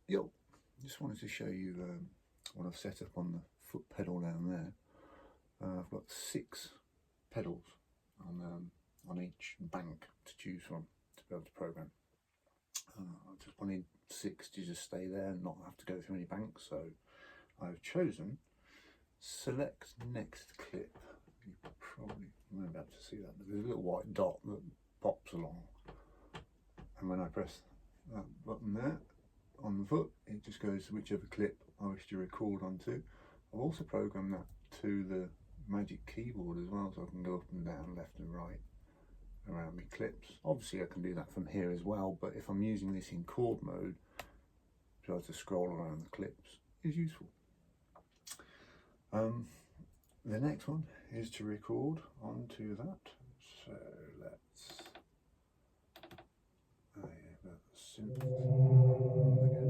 Yo, just wanted to show you what I've set up on the foot pedal down there. I've got 6 pedals on each bank to choose from to be able to program. I just wanted 6 to just stay there and not have to go through any banks, so I've chosen select next clip. You probably won't be able to see that, but there's a little white dot that pops along, and when I press that button there on the foot, it just goes to whichever clip I wish to record onto. I've also programmed that to the Magic Keyboard as well, so I can go up and down, left and right around my clips. Obviously I can do that from here as well, but if I'm using this in chord mode, to be able to scroll around the clips is useful. The next one is to record onto that, so let's synth again,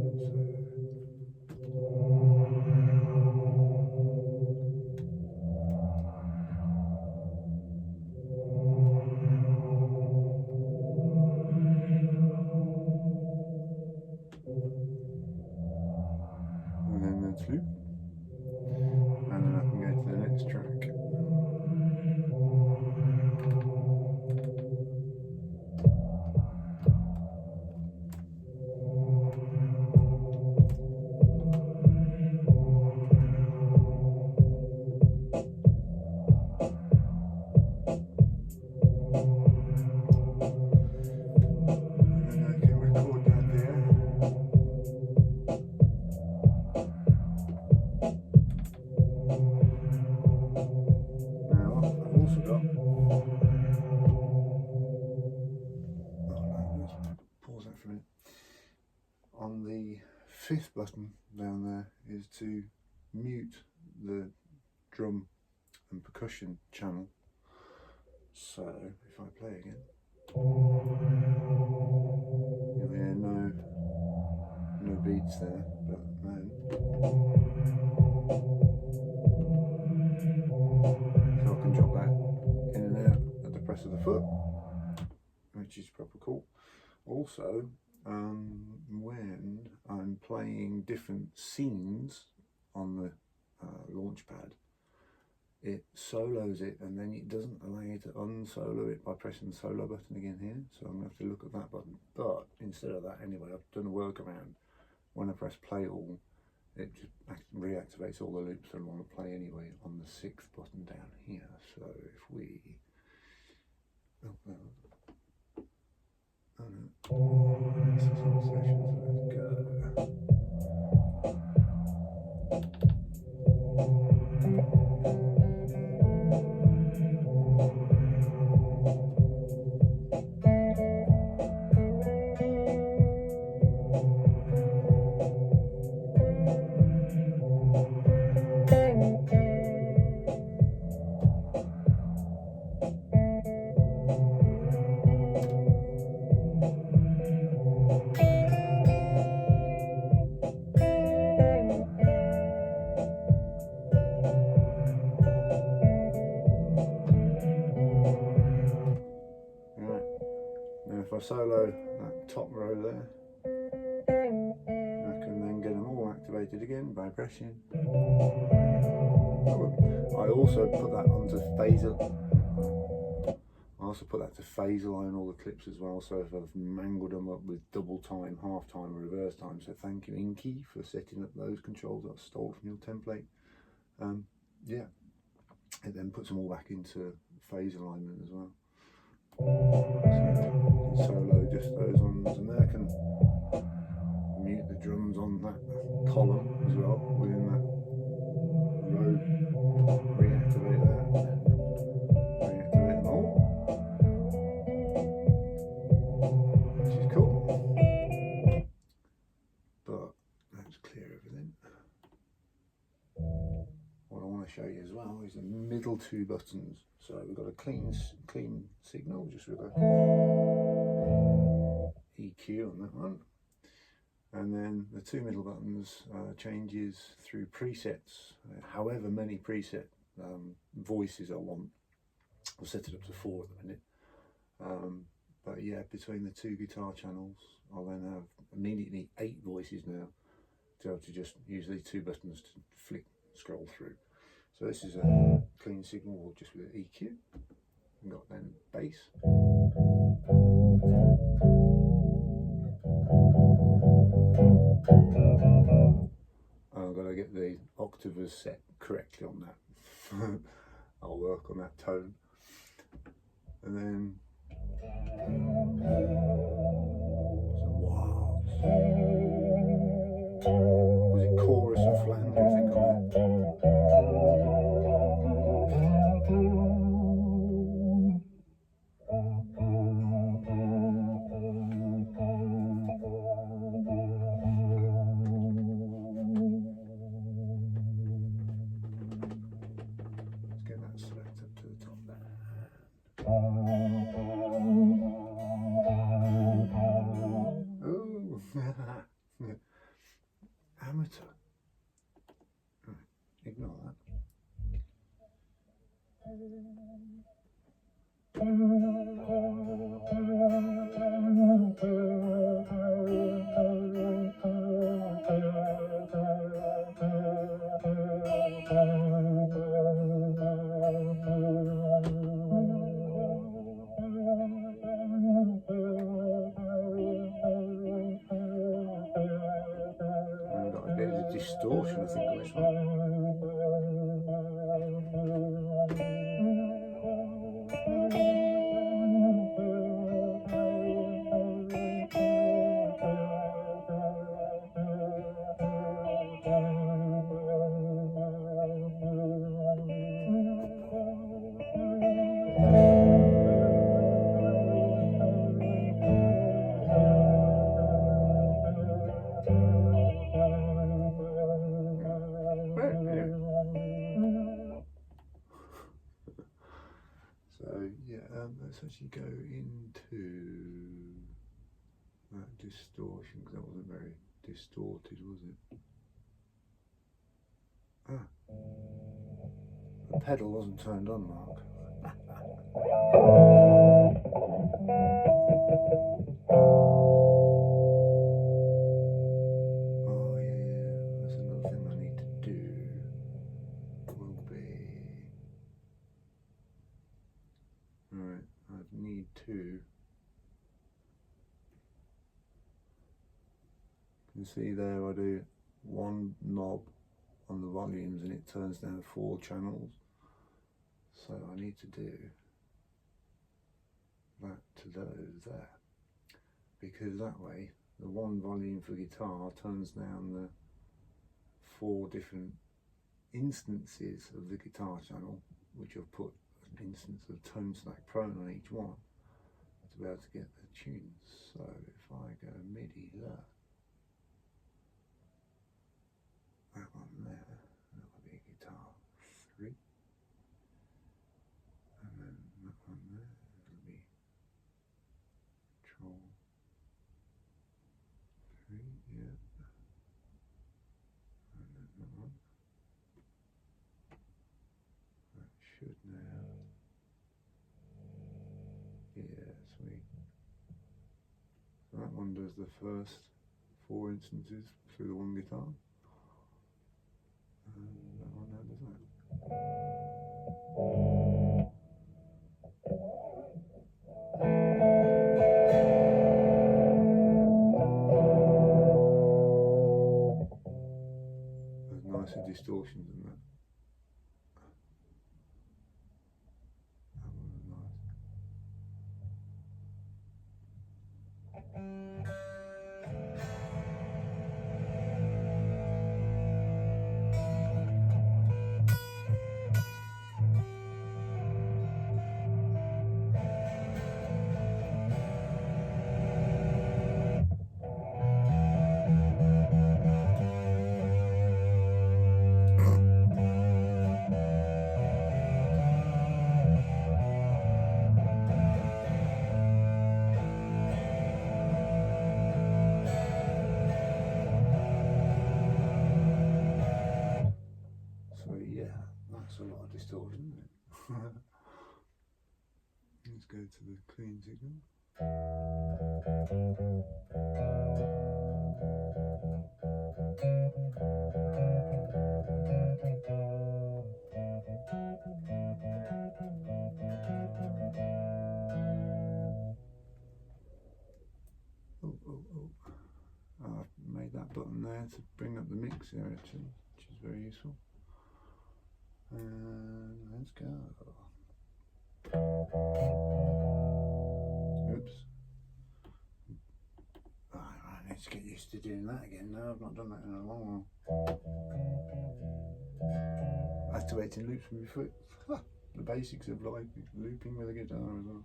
and then that's loop, and then I can go to the next track. On the 5th button down there is to mute the drum and percussion channel. So if I play again, you'll hear no beats there, but then so I can drop that in and out at the press of the foot, which is proper cool. Also, when I'm playing different scenes on the launch pad, it solos it, and then it doesn't allow you to unsolo it by pressing the solo button again here, so I'm going to have to look at that button. But instead of that anyway, I've done a workaround. When I press play all, it just reactivates all the loops that I want to play anyway on the 6th button down here. So if we this is on sessions, let's go. If I solo that top row there, I can then get them all activated again by pressing. I also put that onto phaser. I also put that to phase align all the clips as well, so if I've mangled them up with double time, half time, reverse time, so thank you Inky for setting up those controls that I stole from your template. Yeah, it then puts them all back into phase alignment as well. So solo just those ones, and then I can mute the drums on that column as well within that row, reactivate that, reactivate them all, which is cool. But let's clear everything. What I want to show you as well is the middle 2 buttons. So we've got a clean signal just with a EQ on that one, and then the 2 middle buttons changes through presets, however many preset voices I want. I'll set it up to 4 at the minute, but yeah, between the 2 guitar channels I'll then have immediately 8 voices now, to be able to just use these two buttons to flick, scroll through. So this is a clean signal just with an EQ. We've got then bass. I've got to get the octavers set correctly on that. I'll work on that tone. And then some wahs. Was it chorus and flange, I think, on let's get that select up to the top there. Oh, amateur. Right, ignore that. I've got a bit of distortion, I think, on this one. So yeah, let's actually go into that distortion, because that wasn't very distorted, was it? Ah, the pedal wasn't turned on, Mark. Oh yeah, that's another thing I need to do. Will be right. I need to. You can see there I do one knob on the volumes and it turns down 4 channels. So I need to do that to those there, because that way the one volume for guitar turns down the 4 different instances of the guitar channel, which I've put an instance of tone stack prone on each one to be able to get the tunes. So if I go midi there, that one there, that will be guitar 3, and then that one there will be control 3, yeah, and then that one, that should now, yeah, sweet. So that one does the first 4 instances through the one guitar. And that one now does that. There's nicer distortions than that. That one was nice. So yeah, that's a lot of distortion, isn't it? Let's go to the clean signal. I've made that button there to bring up the mix there actually, which is very useful. And let's go. Oops. I need to get used to doing that again now. I've not done that in a long while. Activating loops from your foot. The basics of like looping with a guitar as well.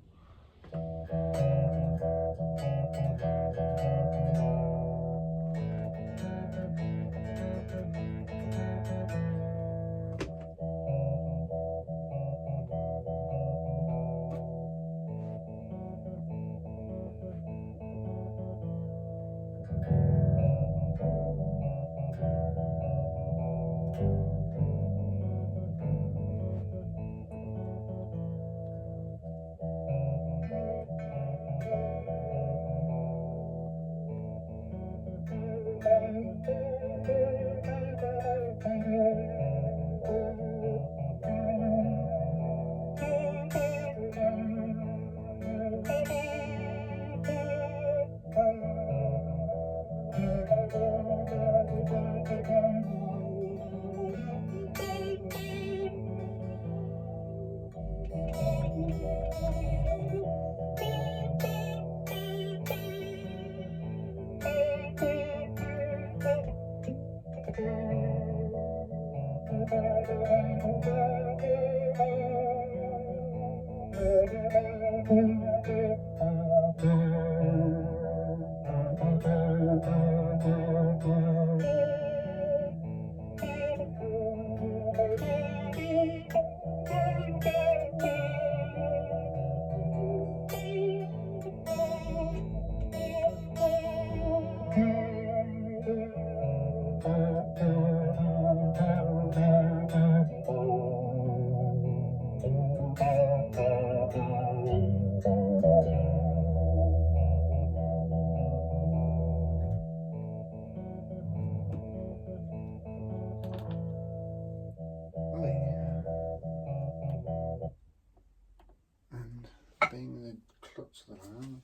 And being the klutz that I am,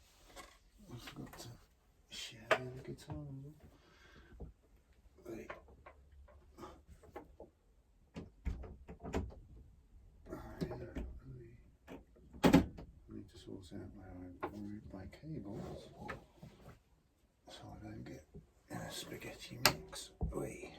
I forgot to share the guitar. I need to sort out where I route my cables so I don't get in a spaghetti mix. Oi.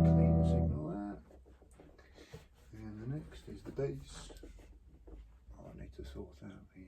Clean signal there. And the next is the bass. Oh, I need to sort out the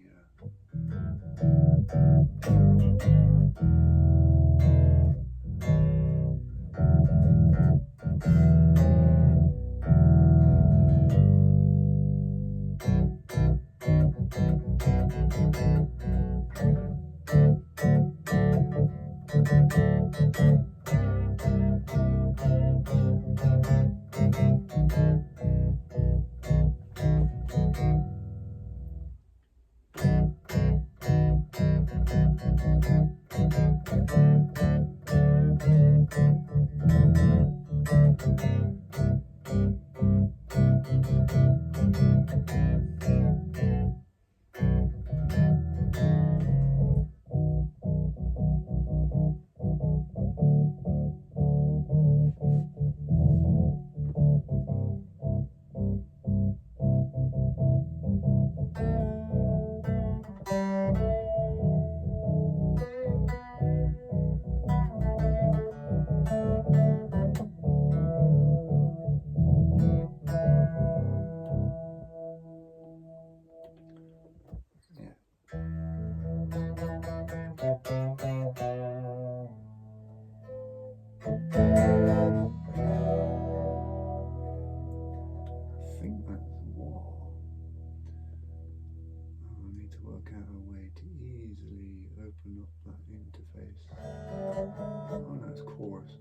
chorus.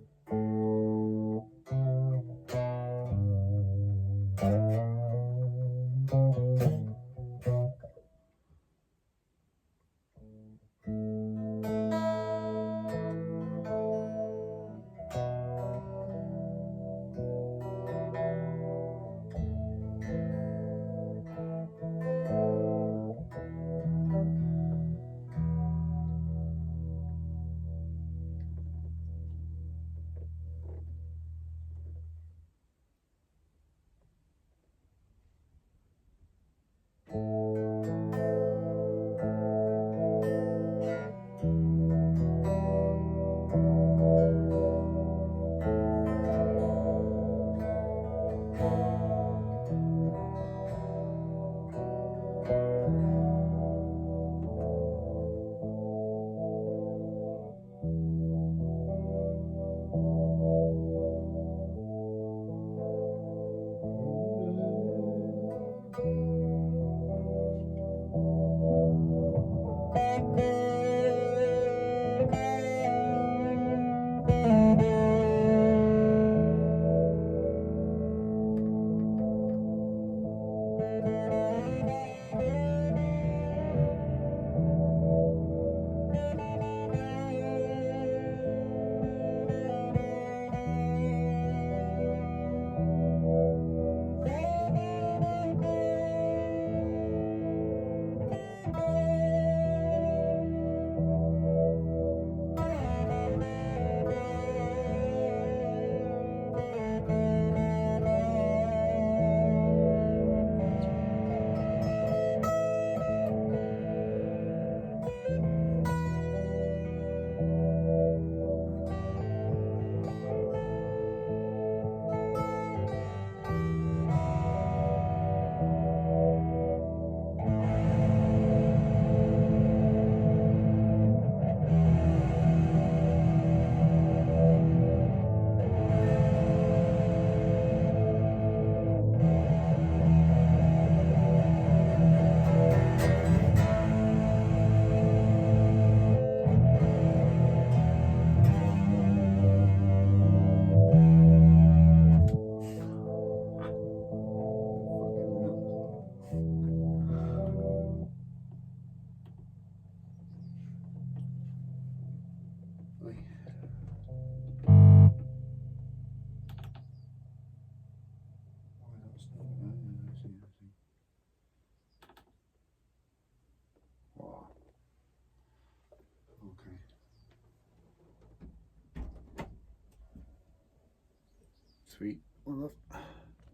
feet. Well,